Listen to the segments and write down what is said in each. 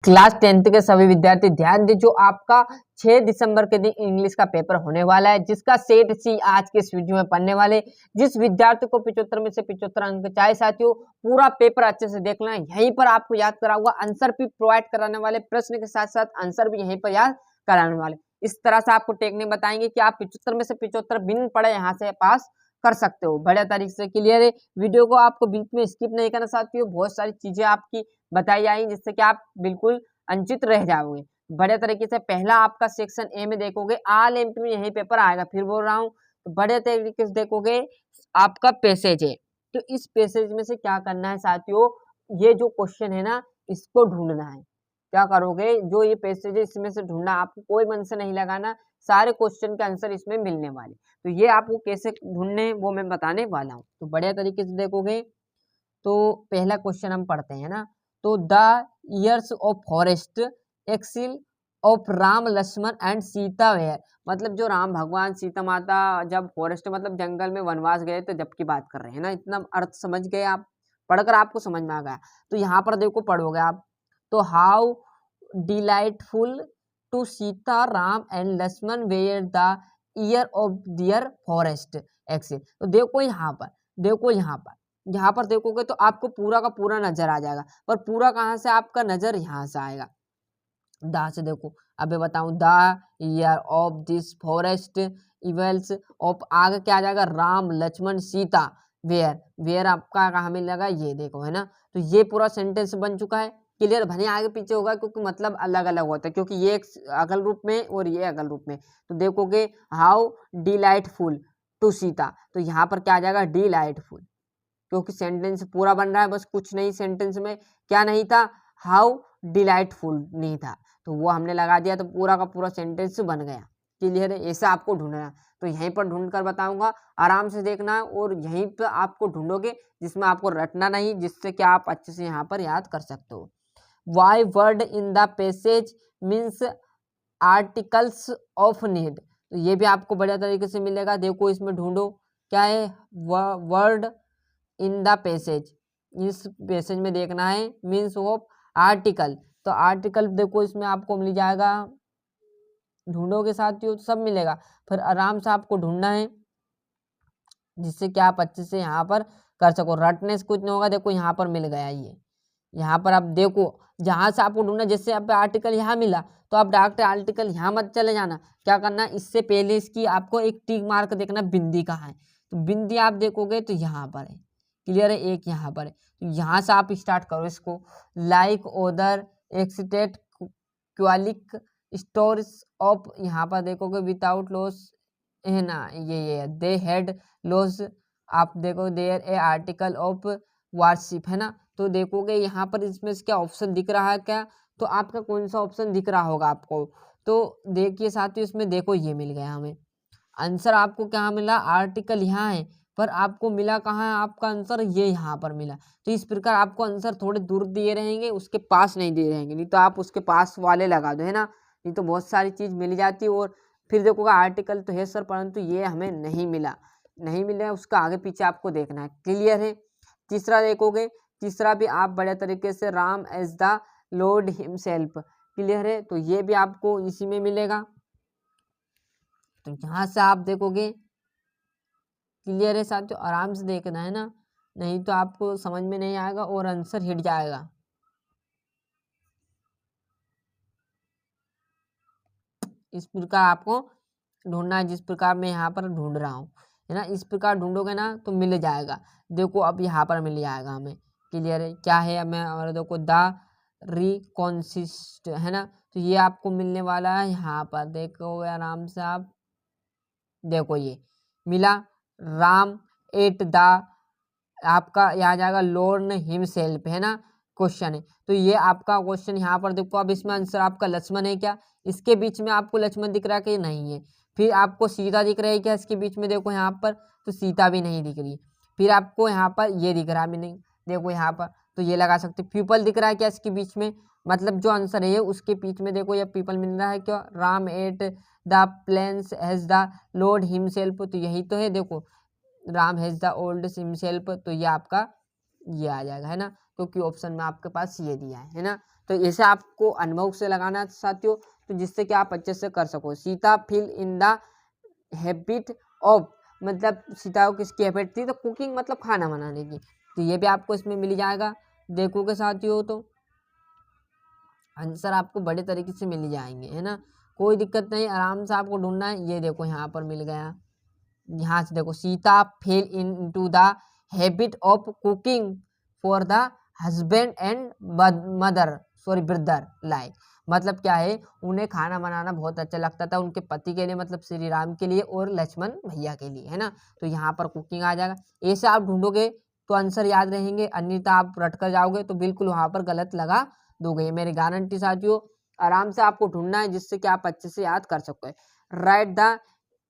Class 10th के सभी विद्यार्थी ध्यान दें, जो आपका 6 दिसंबर के दिन इंग्लिश का पेपर होने वाला है, जिसका सेट सी आज के इस वीडियो में पढ़ने वाले। जिस विद्यार्थी को 75 में से 75 अंक चाहे साथियों पूरा पेपर अच्छे से देखना है, यहीं पर आपको याद कराऊंगा, आंसर भी प्रोवाइड कराने वाले, प्रश्न के साथ साथ आंसर भी यहीं पर याद कराने वाले। इस तरह से आपको टेक्निक बताएंगे कि आप 75 में से 75 बिन पढ़े यहाँ से पास कर सकते हो। बढ़िया तरीके से क्लियर है। वीडियो को आपको बीच में स्किप नहीं करना साथियों, बहुत सारी चीजें आपकी बताई जाएंगी जिससे कि आप बिल्कुल अंचित रह जाओगे। बढ़िया तरीके से पहला आपका सेक्शन ए में देखोगे, ऑल एमपी में यही पेपर आएगा, फिर बोल रहा हूँ। तो बढ़िया तरीके से देखोगे आपका पैसेज है, तो इस पैसेज में से क्या करना है साथियों, ये जो क्वेश्चन है ना इसको ढूंढना है। क्या करोगे, जो ये पैसेज है इसमें से ढूंढना, आपको कोई मन से नहीं लगाना, सारे क्वेश्चन के आंसर इसमें मिलने वाले। तो ये आपको कैसे ढूंढने वो मैं बताने वाला हूँ। तो बढ़िया तरीके से देखोगे तो पहला क्वेश्चन हम पढ़ते हैं ना। तो the years of forest exile of Ram Lakshman and Sita were, मतलब जो राम भगवान सीता माता जब फॉरेस्ट मतलब जंगल में वनवास गए तो जब की बात कर रहे हैं ना। इतना अर्थ समझ गए आप, पढ़कर आपको समझ में आ गया। तो यहाँ पर देखो पढ़ोगे आप, तो how delightful to Sita Ram and Lakshman were the year of their forest exile. तो देखो यहाँ पर, देखो यहाँ पर देखोगे तो आपको पूरा का पूरा नजर आ जाएगा, पर पूरा कहाँ से आपका नजर यहाँ से आएगा, दा से देखो। अबे बताऊं, the year of this forest इवेल्स of, आगे क्या आ जाएगा, राम लक्ष्मण सीता वेयर, वेयर आपका कहाँ मिलेगा, ये देखो है ना। तो ये पूरा सेंटेंस बन चुका है। क्लियर, भले आगे पीछे होगा क्योंकि मतलब अलग अलग होता है, क्योंकि ये एक अगल रूप में और ये अगल रूप में। तो देखोगे हाउ डिलाइटफुल टू सीता, तो यहाँ पर क्या आ जाएगा, डिलाइटफुल, क्योंकि सेंटेंस पूरा बन रहा है, बस कुछ नहीं सेंटेंस में क्या नहीं था, हाउ डिलाइटफुल नहीं था, तो वो हमने लगा दिया, तो पूरा का पूरा सेंटेंस बन गया। क्लियर है, ऐसा आपको ढूंढना। तो यहीं पर ढूंढ कर बताऊंगा, आराम से देखना है और यहीं पर आपको ढूंढोगे, जिसमें आपको रटना नहीं, जिससे कि आप अच्छे से यहाँ पर याद कर सकते हो। Why word in the passage means articles of need, तो ये भी आपको बढ़िया तरीके से मिलेगा। देखो इसमें ढूंढो क्या है, वर्ड इन द पैसेज, इस पैसेज में देखना है, मीन्स ऑफ आर्टिकल, तो आर्टिकल देखो इसमें आपको मिल जाएगा, ढूंढोगे साथियों तो सब मिलेगा, फिर आराम से आपको ढूंढना है, जिससे कि आप अच्छे से यहाँ पर कर सको, रटने से कुछ नहीं होगा। देखो यहाँ पर मिल गया, ये यहाँ पर आप देखो, जहां से आपको ढूंढना, जैसे आप आर्टिकल यहाँ मिला तो आप डायरेक्ट आर्टिकल यहाँ मत चले जाना, क्या करना, इससे पहले इसकी आपको एक टिक मार्क देखना, बिंदी कहाँ है, तो बिंदी आप देखोगे तो यहाँ पर है। क्लियर है, एक यहाँ पर है, तो यहाँ से आप स्टार्ट करो इसको। Like other estate quality stores of, यहाँ पर देखोगे विदाउट लॉस है ना, ये दे हैड लॉस, आप देखो there a article of worship है ना। तो देखोगे यहाँ पर इसमें से क्या ऑप्शन दिख रहा है क्या, तो आपका कौन सा ऑप्शन दिख रहा होगा आपको, तो देखिए साथियों इसमें देखो ये मिल गया हमें आंसर। आपको क्या मिला, आर्टिकल यहाँ है, पर आपको मिला कहाँ है, आपका आंसर ये यहाँ पर मिला। तो इस प्रकार आपको आंसर थोड़े दूर दिए रहेंगे, उसके पास नहीं दिए रहेंगे, नहीं तो आप उसके पास वाले लगा दो है ना, नहीं तो बहुत सारी चीज मिल जाती है। और फिर देखोगे आर्टिकल तो है सर, परंतु ये हमें नहीं मिला, नहीं मिला, उसका आगे पीछे आपको देखना है। क्लियर है। तीसरा देखोगे, तीसरा भी आप बड़े तरीके से, Ram as the lord himself, clear है, तो ये भी आपको इसी में मिलेगा। तो यहाँ से आप देखोगे, क्लियर है साथियों, आराम से देखना है ना, नहीं तो आपको समझ में नहीं आएगा और आंसर हिट जाएगा। इस प्रकार आपको ढूंढना है, जिस प्रकार मैं यहाँ पर ढूंढ रहा हूँ है ना, इस प्रकार ढूंढोगे ना तो मिल जाएगा। देखो अब यहाँ पर मिल जाएगा हमें। क्लियर है, क्या है हमें, और देखो द रिकॉन्सिस्ट है ना, तो ये आपको मिलने वाला है यहाँ पर, देखो आराम से आप देखो ये मिला, राम एट द, आपका यहाँ जाएगा लॉर्ड हिमसेल्फ है ना, क्वेश्चन है। तो ये आपका क्वेश्चन यहाँ पर देखो, अब इसमें आंसर आपका लक्ष्मण है क्या, इसके बीच में आपको लक्ष्मण दिख रहा है कि नहीं है, फिर आपको सीता दिख रही है क्या इसके बीच में, देखो यहाँ पर तो सीता भी नहीं दिख रही, फिर आपको यहाँ पर ये दिख रहा भी नहीं, देखो यहाँ पर, तो ये लगा सकते, पीपल दिख रहा है क्या इसके बीच में, मतलब जो आंसर है उसके बीच में देखो ये पीपल मिल रहा है क्या, Ram at the plains has the lord himself, तो यही तो है, देखो Ram has the old himself, तो ये आपका ये आ जाएगा है ना, क्योंकि ऑप्शन में आपके पास ये दिया है ना। तो ऐसे आपको अनुभव से लगाना साथियों, तो जिससे कि आप अच्छे से कर सको। Sita feel in the habit of, मतलब सीता को किसकी हैबिट थी, तो कुकिंग मतलब खाना बनाने की। तो ये भी आपको इसमें मिल जाएगा, देखोगे साथियों तो आंसर आपको बड़े तरीके से मिल जाएंगे, है ना, कोई दिक्कत नहीं, आराम से आपको ढूंढना है। ये देखो यहाँ पर मिल गया, यहाँ से देखो, Sita fell into the habit of cooking for the husband and mother, sorry brother like, मतलब क्या है, उन्हें खाना बनाना बहुत अच्छा लगता था उनके पति के लिए, मतलब श्री राम के लिए और लक्ष्मण भैया के लिए, है ना। तो यहाँ पर कुकिंग आ जाएगा। ऐसे आप ढूंढोगे तो आंसर याद रहेंगे, अन्यथा आप रट कर जाओगे तो बिल्कुल वहां पर गलत लगा दोगे, मेरी गारंटी साथियों। आराम से आपको ढूंढना है जिससे कि आप अच्छे से याद कर सको। Right the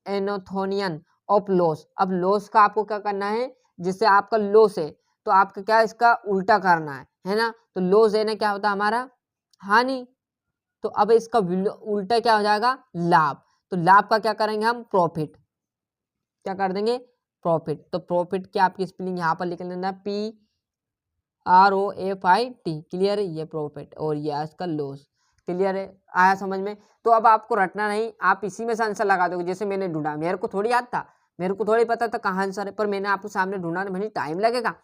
annotation of laws. अब लॉस का आपको क्या करना है, जिससे आपका लॉस है तो आपका क्या इसका उल्टा करना है ना। तो लॉस है ना, क्या होता है हमारा हानि, तो अब इसका उल्टा क्या हो जाएगा, लाभ। तो लाभ का क्या करेंगे हम, प्रॉफिट, क्या कर देंगे, प्रॉफिट। तो प्रॉफिट की आपकी स्पेलिंग यहाँ पर लिख लेना, PROFIT, क्लियर है, ये प्रॉफिट और ये इसका लॉस, क्लियर है, आया समझ में। तो अब आपको रटना नहीं, आप इसी में से आंसर लगा दोगे। जैसे मैंने ढूंढा, मेरे को थोड़ी याद था, मेरे को थोड़ी पता था कहाँ आंसर है, पर मैंने आपको सामने ढूंढा, मैंने टाइम लगेगा,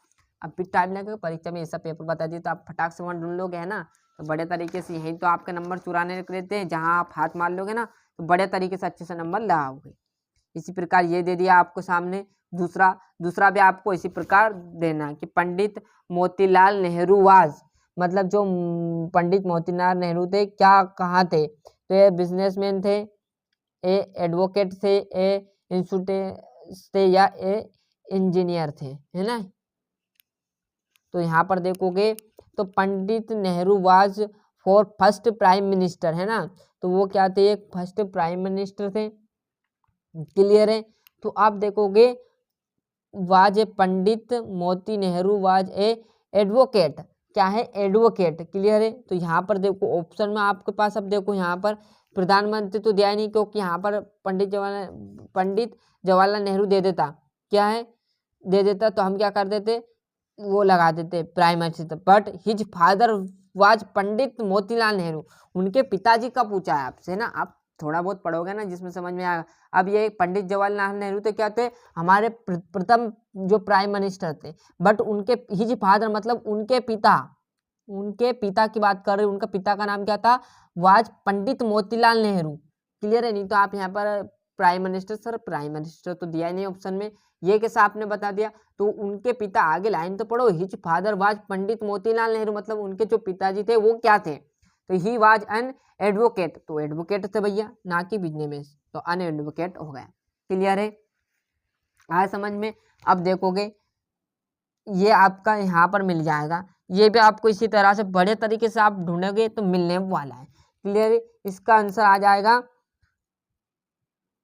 अब भी टाइम लगेगा, परीक्षा में ऐसा पेपर बता दिए तो आप फटाक से वहाँ ढूंढ लोगे, है ना। तो बड़े तरीके से यही तो आपके नंबर चुराने रहते हैं, जहाँ आप हाथ मार लोगे ना तो बड़े तरीके से अच्छे से नंबर लगाओगे। इसी प्रकार ये दे दिया आपको सामने, दूसरा भी आपको इसी प्रकार देना कि पंडित मोतीलाल नेहरू वाज, मतलब जो पंडित मोतीलाल नेहरू थे क्या कहाँ थे, तो ये बिजनेसमैन थे, ए एडवोकेट थे, ए इंस्टीट्यूट थे, या ए इंजीनियर थे, है ना। तो यहाँ पर देखोगे तो Pandit Nehru was for first prime minister, है ना, तो वो क्या थे, एक फर्स्ट प्राइम मिनिस्टर थे, क्लियर है। तो आप देखोगे वाज ए पंडित मोती नेहरू वाज ए एडवोकेट, क्या है, एडवोकेट, क्लियर है। तो यहाँ पर देखो ऑप्शन में आपके पास, अब देखो यहाँ पर प्रधानमंत्री तो दिया नहीं, क्योंकि यहाँ पर पंडित जवाहरलाल नेहरू दे देता, क्या है, दे देता, तो हम क्या कर देते, वो लगा देते prime minister. But his father was Pandit Motilal Nehru, उनके पिताजी का पूछा है आपसे ना, आप थोड़ा बहुत पढ़ोगे ना जिसमें समझ में आएगा। अब ये पंडित जवाहरलाल नेहरू तो क्या थे, हमारे प्रथम जो प्राइम मिनिस्टर थे, बट उनके हिज फादर मतलब उनके पिता की बात कर रहे हैं, उनका पिता का नाम क्या था, वाज पंडित मोतीलाल नेहरू, क्लियर है। नहीं तो आप यहाँ पर प्राइम मिनिस्टर तो दिया ही नहीं ऑप्शन में, ये कैसा आपने बता दिया। तो उनके पिता, आगे लाइन तो पढ़ो, his father was Pandit Motilal Nehru, मतलब उनके जो पिताजी थे वो क्या थे, तो ही वाज एन एडवोकेट, तो एडवोकेट थे भैया, ना कि बिजनेसमैन, तो अन एडवोकेट हो गया, क्लियर है, आया समझ में। अब देखोगे ये आपका यहाँ पर मिल जाएगा, ये भी आपको इसी तरह से बड़े तरीके से आप ढूंढोगे तो मिलने वाला है, क्लियर है। इसका आंसर आ जाएगा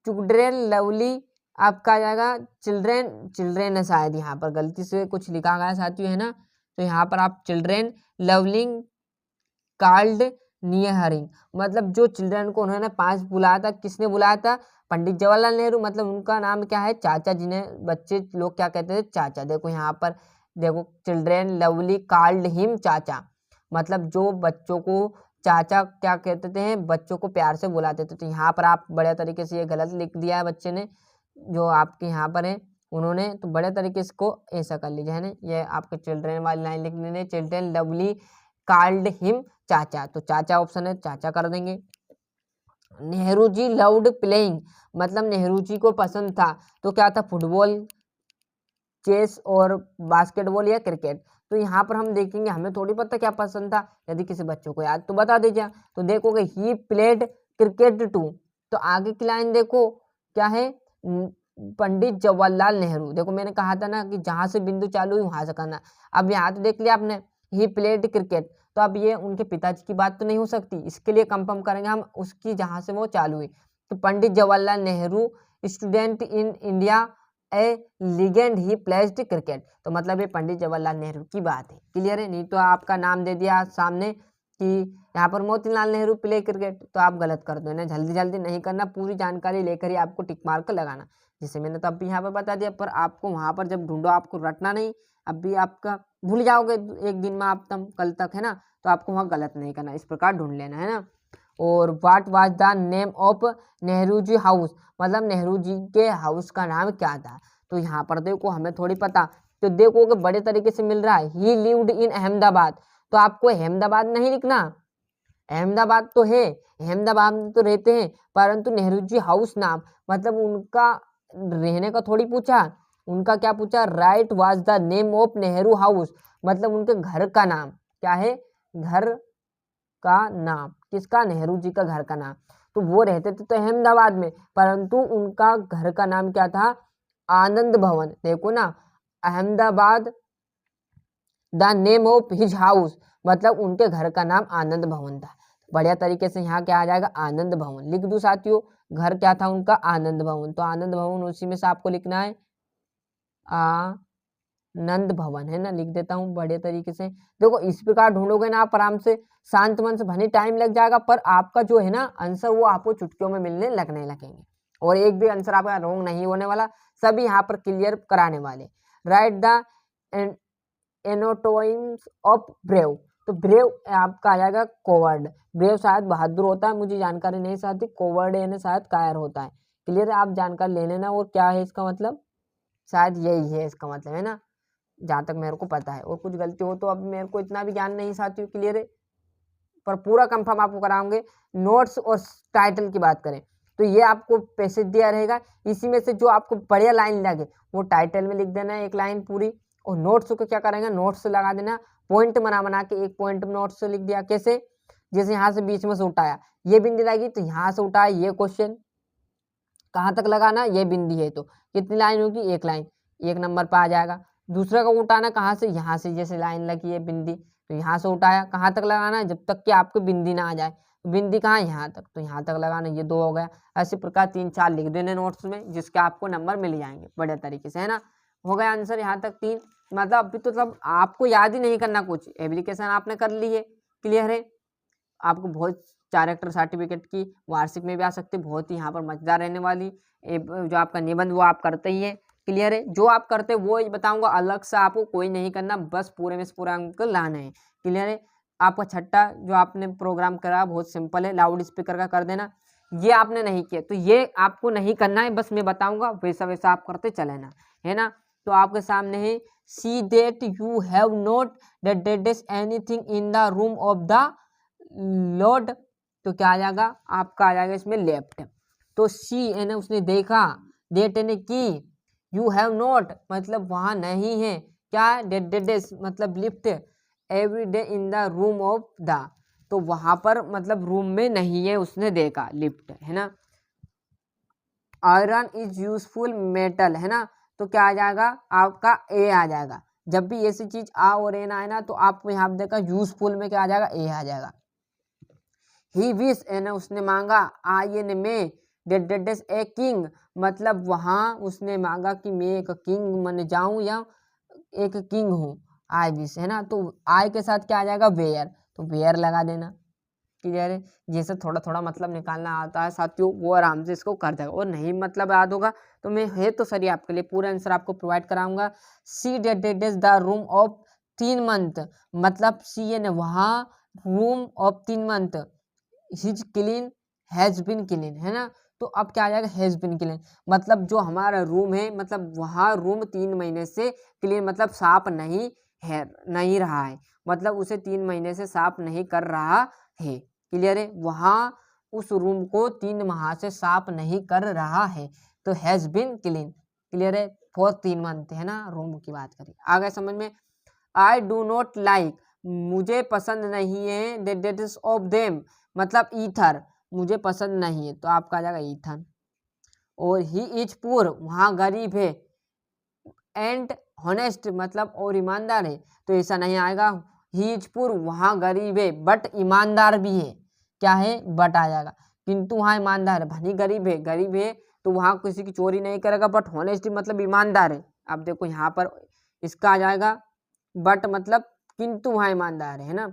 चिल्ड्रेन लवली, आपका आ जाएगा चिल्ड्रेन है, शायद यहाँ पर गलती से कुछ लिखा गया साथियों, है ना। तो यहाँ पर आप चिल्ड्रेन लवलिंग कार्ल्ड नियहरिंग, मतलब जो चिल्ड्रन को उन्होंने 5 बुलाया था, किसने बुलाया था, पंडित जवाहरलाल नेहरू, मतलब उनका नाम क्या है, चाचा, जिन्हें बच्चे लोग क्या कहते थे, चाचा। देखो यहाँ पर देखो, चिल्ड्रेन लवली कार्ल्ड हिम चाचा, मतलब जो बच्चों को चाचा क्या कहते थे, बच्चों को प्यार से बुलाते थे। तो यहाँ पर आप बड़े तरीके से ये गलत लिख दिया है बच्चे ने, जो आपके यहाँ पर है उन्होंने, तो बड़े तरीके से को ऐसा कर लीजिए, है ना। ये आपके चिल्ड्रेन वाली लाइन लिख लेने, चिल्ड्रेन लवली कार्ल्ड हिम चाचा, तो चाचा ऑप्शन है, चाचा कर देंगे। नेहरू जी लव्ड प्लेइंग, मतलब नेहरू जी को पसंद था, तो क्या था, फुटबॉल, चेस और बास्केटबॉल या क्रिकेट। तो यहाँ पर हम देखेंगे, हमें थोड़ी पता क्या पसंद था, यदि किसी बच्चों को याद तो बता दीजिए। तो देखोगे ही प्लेड क्रिकेट टू, तो आगे की लाइन देखो क्या है, पंडित जवाहरलाल नेहरू, देखो मैंने कहा था ना कि जहां से बिंदु चालू हुई वहां से करना। अब यहाँ तो देख लिया आपने, ही प्लेड क्रिकेट, तो अब ये उनके पिताजी की बात तो नहीं हो सकती, इसके लिए कंफर्म करेंगे हम उसकी जहां से वो चालू हुई। तो Pandit Jawaharlal Nehru student in India a legend he placed cricket, तो मतलब ये पंडित जवाहरलाल नेहरू की बात है, क्लियर है। नहीं तो आपका नाम दे दिया सामने कि यहाँ पर मोतीलाल नेहरू प्ले क्रिकेट, तो आप गलत कर दो ना, जल्दी जल्दी नहीं करना, पूरी जानकारी लेकर ही आपको टिक मार्क लगाना, जिसे मैंने तो अब यहाँ पर बता दिया। पर आपको वहाँ पर जब ढूंढो, आपको रटना नहीं, अभी आपका भूल जाओगे एक दिन में आप तम कल तक, है ना, तो आपको वहाँ गलत नहीं करना, इस प्रकार ढूंढ लेना, है ना। और what was the name of Nehru ji house, मतलब नेहरू जी के हाउस का नाम क्या था। तो यहाँ पर देखो हमें थोड़ी पता, तो देखो कि बड़े तरीके से मिल रहा है, ही लिव्ड इन अहमदाबाद, तो आपको अहमदाबाद नहीं लिखना, अहमदाबाद तो है, अहमदाबाद में तो रहते हैं, परंतु नेहरू जी हाउस नाम, मतलब उनका रहने का थोड़ी पूछा, उनका क्या पूछा, right was the name of Nehru house, मतलब उनके घर का नाम क्या है, घर का नाम, किसका, नेहरू जी का घर का नाम। तो वो रहते थे तो अहमदाबाद में, परंतु उनका घर का नाम क्या था, आनंद भवन। देखो ना, Ahmedabad the name of his house, मतलब उनके घर का नाम आनंद भवन था। बढ़िया तरीके से यहाँ क्या आ जाएगा, आनंद भवन लिख दूं साथियों, घर क्या था उनका, आनंद भवन, तो आनंद भवन उसी में से आपको लिखना है आनंद भवन, है ना, लिख देता हूँ बढ़िया तरीके से। देखो इस प्रकार ढूंढोगे ना आप आराम से, शांत मन से, भले टाइम लग जाएगा, पर आपका जो है ना आंसर वो आपको चुटकियों में मिलने लगने लगेंगे, और एक भी आंसर आपका रॉन्ग नहीं होने वाला, सभी यहाँ पर क्लियर कराने वाले। राइट द एनोटोइम्स ऑफ ब्रेव, तो ब्रेव आपका आ जाएगा कोवर्ड, ब्रेव शायद बहादुर होता है, मुझे जानकारी नहीं साथी, कोवर्ड यानी शायद कायर होता है। क्लियर है, आप जानकारी ले लेना, और क्या है इसका मतलब, शायद यही है इसका मतलब, है ना, जहाँ तक मेरे को पता है, और कुछ गलती हो तो अब मेरे को इतना भी ज्ञान नहीं साथियों, क्लियर है, पर पूरा कंफर्म आपको कराऊंगे। नोट्स और टाइटल की बात करें तो ये आपको पैसेज दिया रहेगा, इसी में से जो आपको बढ़िया लाइन लगे वो टाइटल में लिख देना है एक लाइन पूरी, और नोट्स को क्या करेंगे, नोट्स लगा देना, पॉइंट बना के एक पॉइंट में नोट्स लिख दिया, कैसे, जैसे यहाँ से बीच में से उठाया, ये बिंदी लगी तो यहाँ से उठाया, ये क्वेश्चन कहाँ तक लगाना, ये बिंदी है तो कितनी लाइन होगी, एक लाइन, एक नंबर पर आ जाएगा। दूसरा का उठाना कहाँ से, यहाँ से, जैसे लाइन लगी है बिंदी तो यहाँ से उठाया, कहाँ तक लगाना है, जब तक कि आपको बिंदी ना आ जाए, तो बिंदी कहाँ, यहाँ तक, तो यहाँ तक लगाना, ये 2 हो गया। ऐसे प्रकार 3-4 लिख देने नोट्स में, जिसके आपको नंबर मिल जाएंगे बढ़िया तरीके से, है ना। हो गया आंसर यहाँ तक 3, मतलब अभी तो सब आपको याद ही नहीं करना कुछ, एप्लीकेशन आपने कर ली है, क्लियर है। आपको बहुत कैरेक्टर सर्टिफिकेट की वार्षिक में भी आ सकते, बहुत ही यहाँ पर मजेदार रहने वाली जो आपका निबंध वो आप करते ही है, क्लियर है। जो आप करते वो बताऊंगा, अलग से आपको कोई नहीं करना, बस पूरे में से पूरा अंक लाना है, क्लियर है। आपका छठा जो आपने प्रोग्राम करा बहुत सिंपल है, लाउड स्पीकर का कर देना, ये आपने नहीं किया तो ये आपको नहीं करना है, बस मैं बताऊंगा वैसा वैसा आप करते चले ना, है ना। तो आपके सामने है, see that you have note that there is anything in the room of the lord, तो क्या आ जाएगा आपका, आ जाएगा इसमें लेफ्ट। तो सी यानी उसने देखा, डेट यानी की, यू हैव नोट मतलब वहां नहीं है, क्या, डेट मतलब lift, every day in the room of the, तो वहां पर मतलब रूम में नहीं है, उसने देखा लिफ्ट, है ना। आयरन इज यूजफुल मेटल, है ना, तो क्या आ जाएगा आपका ए आ जाएगा। जब भी ऐसी चीज आ और ए ना आए ना तो आपको यहाँ देखा यूजफुल में क्या आ जाएगा, ए आ जाएगा। ही विश एना उसने मांगा, आई एन में डेड ए किंग, मतलब वहां उसने मांगा कि मैं एक किंग बन जाऊं या एक किंग हूँ, आई विश, है ना। तो आई के साथ क्या आ जाएगा, वेयर, तो वेयर लगा देना, क्लियर है। जैसे थोड़ा थोड़ा मतलब निकालना आता है साथियों वो आराम से इसको कर देगा, और नहीं मतलब याद होगा तो मैं है तो सही आपके लिए पूरा आंसर आपको प्रोवाइड कराऊंगा। She dead the room of 3 month, मतलब सी ने वहाँ room of 3 month, his clean, has been clean, है ना। तो अब क्या आ जाएगा, हैज बिन क्लीन, मतलब जो हमारा रूम है, मतलब वहाँ रूम 3 महीने से क्लीन मतलब साफ नहीं है, नहीं रहा है, मतलब उसे 3 महीने से साफ नहीं कर रहा है, क्लियर है। वहाँ उस रूम को 3 माह से साफ नहीं कर रहा है, तो हैज बिन क्लीन, क्लियर है, फॉर 3 मंथ, है ना, रूम की बात करें। आ गए समझ में। आई डू नॉट लाइक, मुझे पसंद नहीं है, डेट इज ऑफ देम, मतलब ईथर, मुझे पसंद नहीं है, तो आपका आ जाएगा ईथन। और ही इज पुअर, वहाँ गरीब है, एंड हॉनेस्ट मतलब और ईमानदार है, तो ऐसा नहीं आएगा, ही इज पुअर वहाँ गरीब है बट ईमानदार भी है, क्या है, बट आ जाएगा, किंतु वहाँ ईमानदार है, भले गरीब है तो वहाँ किसी की चोरी नहीं करेगा, बट हॉनेस्ट मतलब ईमानदार है। अब देखो यहाँ पर इसका आ जाएगा बट मतलब किंतु वहाँ ईमानदार है ना।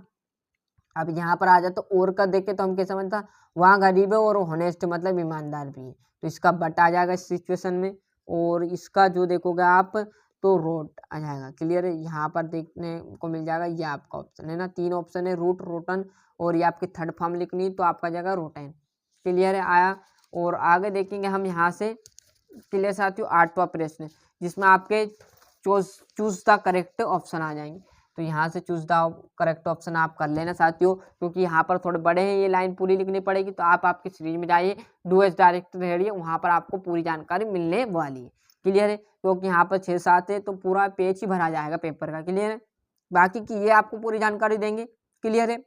अब यहाँ पर आ जाए तो और का देखे तो हम क्या समझता, वहाँ गरीब है और हॉनेस्ट मतलब ईमानदार भी है, तो इसका बट आ जाएगा इस सिचुएशन में। और इसका जो देखोगे आप तो रोट आ जाएगा। क्लियर है, यहाँ पर देखने को मिल जाएगा, ये आपका ऑप्शन है ना, 3 ऑप्शन है, रूट, रोटन और ये आपकी थर्ड फॉर्म लिखनी तो आपका जाएगा रोटेन। क्लियर है, आया। और आगे देखेंगे हम यहाँ से। क्लियर साथियों, 8वां प्रश्न जिसमें आपके चूज द करेक्ट ऑप्शन आ जाएंगे। तो यहाँ से चूज द करेक्ट ऑप्शन आप कर लेना साथियों, क्योंकि यहाँ पर थोड़े बड़े हैं, ये लाइन पूरी लिखनी पड़ेगी। तो आप आपकी सीरीज में जाइए, डू एस डायरेक्ट रहिए, वहाँ पर आपको पूरी जानकारी मिलने वाली है। क्लियर है, क्योंकि यहाँ पर 6-7 है तो पूरा पेज ही भरा जाएगा पेपर का। क्लियर है, बाकी की ये आपको पूरी जानकारी देंगे। क्लियर है,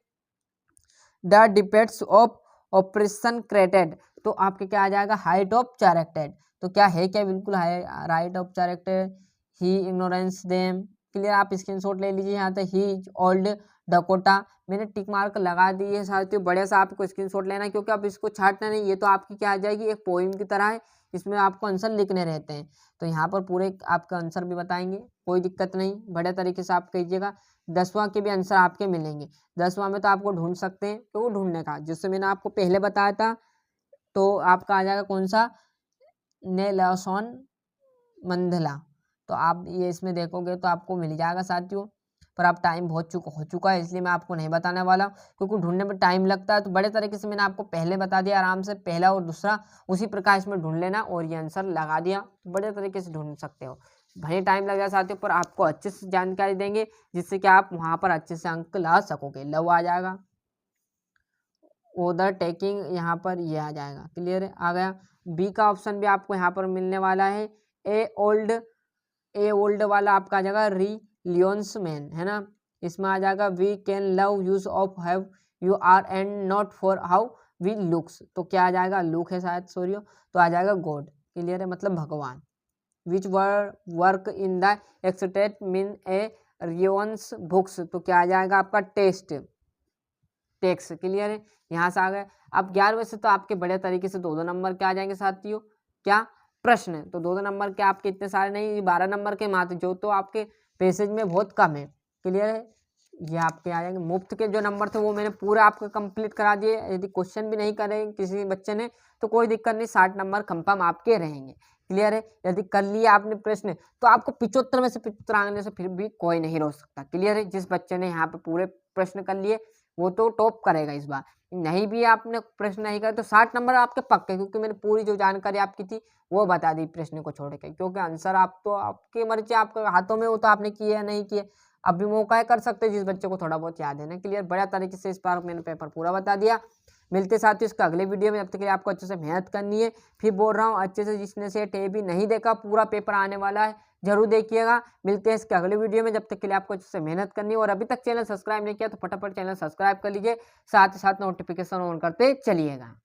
द डिपेट्स ऑफ ऑपरेशन क्रेटेड, तो आपके क्या आ जाएगा, हाइट ऑफ चारेक्टेड। तो क्या है, क्या बिल्कुल right of charactered, he ignorance them. Clear, आप स्क्रीनशॉट ले लीजिए यहाँ तक, ही ओल्ड डकोटा, मैंने टिक मार्क लगा दी है साथियों। बढ़िया सा आपको स्क्रीनशॉट लेना है, क्योंकि आप इसको छाटना नहीं, ये तो आपकी क्या आ जाएगी, एक पोइम की तरह है, इसमें आपको आंसर लिखने रहते हैं। तो यहाँ पर पूरे आपका आंसर भी बताएंगे, कोई दिक्कत नहीं, बढ़िया तरीके से आप कीजिएगा। 10वां के भी आंसर आपके मिलेंगे। 10वां में तो आपको ढूंढ सकते हैं, तो वो ढूंढने का जिससे मैंने आपको पहले बताया था, तो आपका आ जाएगा कौन सा, नेल्सन मंडेला। तो आप ये इसमें देखोगे तो आपको मिल जाएगा साथियों, पर आप टाइम बहुत हो चुका है, इसलिए मैं आपको नहीं बताने वाला, क्योंकि ढूंढने में टाइम लगता है। तो बड़े तरीके से मैंने आपको पहले बता दिया, आराम से पहला और दूसरा उसी प्रकार इसमें ढूंढ लेना और ये आंसर लगा दिया, तो बड़े तरीके से ढूंढ सकते हो। भले टाइम लग जाए साथियों, पर आपको अच्छे से जानकारी देंगे, जिससे कि आप वहाँ पर अच्छे से अंक ला सकोगे। लव आ जाएगा, ओदर टेकिंग यहाँ पर ये आ जाएगा। क्लियर है, आ गया। बी का ऑप्शन भी आपको यहाँ पर मिलने वाला है। ए ओल्ड वाला आपका आ जाएगा री लियोन्स मैन, है ना, इसमें आ जाएगा we can love use of have you are and not for how we looks. तो क्या आ जाएगा, लुक है शायद, सॉरी, तो आ जाएगा गॉड। क्लियर है, मतलब भगवान। Which work in the extent mean a religions books, तो क्या आ जाएगा आपका टेक्स। क्लियर है, यहाँ से आ गए। अब 11वें से तो आपके बड़े तरीके से 2-2 नंबर के आ जाएंगे साथियों, क्या प्रश्न। तो 2-2 नंबर के आपके इतने सारे नहीं, 12 नंबर के मात्र, जो तो आपके पैसेज में बहुत कम है। क्लियर है, ये आपके आ जाएंगे। मुफ्त के जो नंबर थे वो मैंने पूरा आपको कंप्लीट करा दिए। यदि क्वेश्चन भी नहीं करे किसी बच्चे ने तो कोई दिक्कत नहीं, 60 नंबर कंफर्म आपके रहेंगे। क्लियर है, यदि कर लिया आपने प्रश्न तो आपको 75 में से 75 आने से फिर भी कोई नहीं रोक सकता। क्लियर है, जिस बच्चे ने यहाँ पे पूरे प्रश्न कर लिए वो तो टॉप करेगा इस बार। नहीं भी आपने प्रश्न नहीं करे तो 60 नंबर आपके पक्के, क्योंकि मैंने पूरी जो जानकारी आपकी थी वो बता दी प्रश्न को छोड़ के, क्योंकि आंसर आप तो आपकी मर्जी, आपके हाथों में, वो तो आपने किए या नहीं किए। अब भी मौका है, कर सकते जिस बच्चे को थोड़ा बहुत याद है ना। क्लियर, बड़ा तरीके से इस बार मैंने पेपर पूरा बता दिया। मिलते साथियों इसका अगले वीडियो में, जब तक के लिए आपको अच्छे से मेहनत करनी है। फिर बोल रहा हूँ, अच्छे से जिसने से टे भी नहीं देखा, पूरा पेपर आने वाला है, जरूर देखिएगा। मिलते हैं इसके अगले वीडियो में, जब तक के लिए आपको अच्छे से मेहनत करनी है। और अभी तक चैनल सब्सक्राइब नहीं किया तो फटाफट चैनल सब्सक्राइब कर लीजिए, साथ ही साथ नोटिफिकेशन ऑन करते चलिएगा।